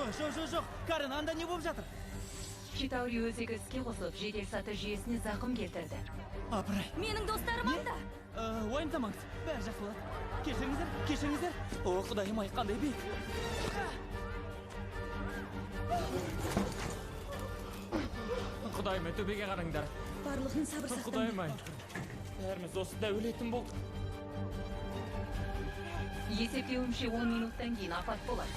Жоқ. Карын, анда не болып жатыр? Хитаури өзегі іске қосылып, жедел саты жүйесіне зақым келтірді. Апырай. Менің достарым анда. Уайымдамаңыз. Бәрі жақсы болады. Кешіріңіздер. О, құдайым ай, қандай биік. Құдайым, төбеге қараңдар. Барлығын сабыр сақтаңдар. Құдайым ай. Бәріміз осында өлетін болдық. Есептеуімше 10 минуттан кейін апат болады.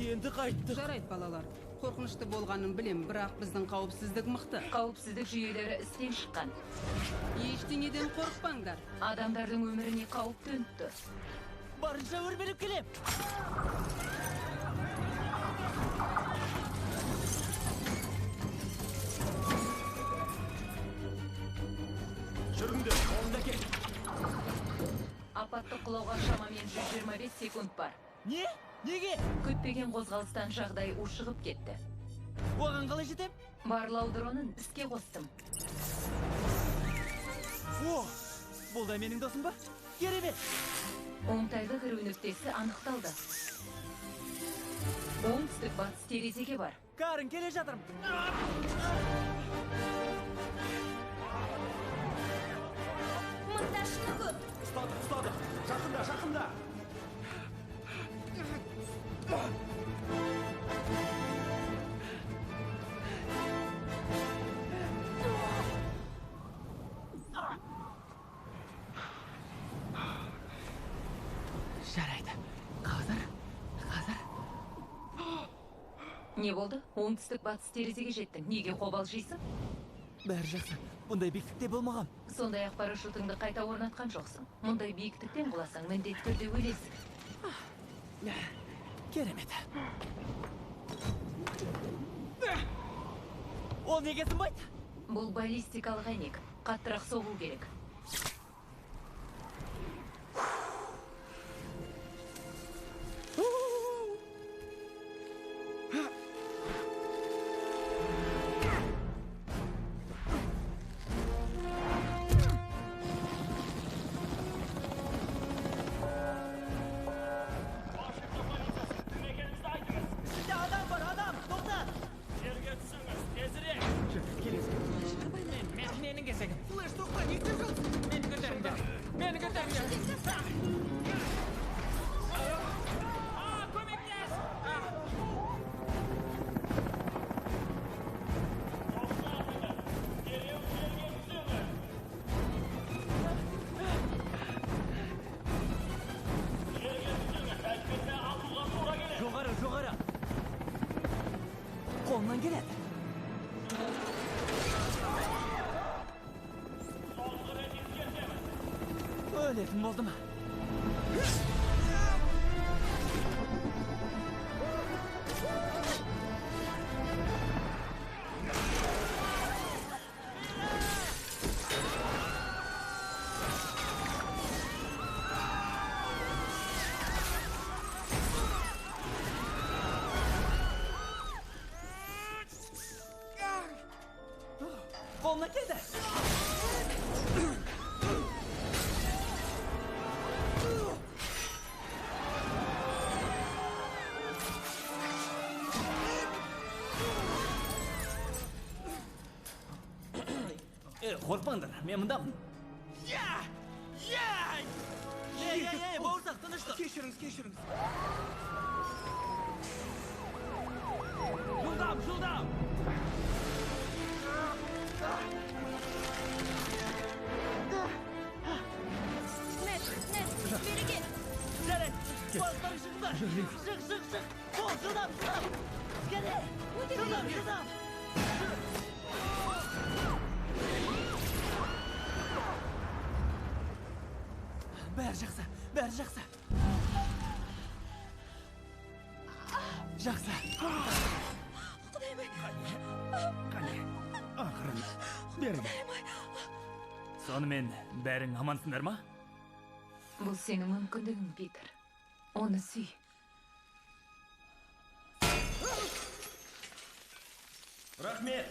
Енді қайттық. Жарайды, балалар. Қорқынышты болғанын білем, бірақ біздің қауіпсіздік мықты. Қауіпсіздік жүйелері істен шыққан. Ештеңеден қорықпаңдар. Адамдардың өміріне қауіп төніп тұр. Барынша өрбеліп келем. Жүріңдер, қолында кел. Апатты құлауға шамамен 125 секунд бар. Не? Неге? Күтпеген қозғалыстан жағдай ушығып кетті. Оған қалай жетем? Барлау дронын іске қостым. О, бұл да менің досым ба? Керемет. Оңтайлы кіру нүктесі анықталды. Оңтүстік батыс терезеге бар. Карын, келе жатырмын. Монтажшыны көп. Ұстады. Жақында. Жарайды. Қазір. Не болды? Оңтүстік батыс терезеге жеттің. Неге қобалжисың? Бәрі жақсы. Бұндай биіктікте болмаған. Сондай-ақ парашютыңды қайта орнатқан жоқсың. Мұндай биіктіктен құласаң, міндетті түрде өлесің. Керемет. Ол неге сынбайды? Бұл баллистикалық әйнек. Қаттырақ соғу керек. Менің кезегім. Флэш, тоқта, не істеп жатсың? Мені көтеріңдер. Көмектес! Жоғары. Қолынан келеді. Өлетін болды ма? Қолына келді. Қорқпаңдар, мен мұндамын. Бауырсақ, тыныштық. Кешіріңіз. Жылдам. Нет, бері кел. Жарайды. Балықтар шықты. Шық. Ол, жылдам. Кәне. Жылдам. Бәрі жақсы. Жақсы. Құдайым-ай. Қане, ақырын. Беріңе. Сонымен бәрің амансыңдар ма? Бұл сенің мүмкіндігің, Питер. Оны сүй. Рахмет.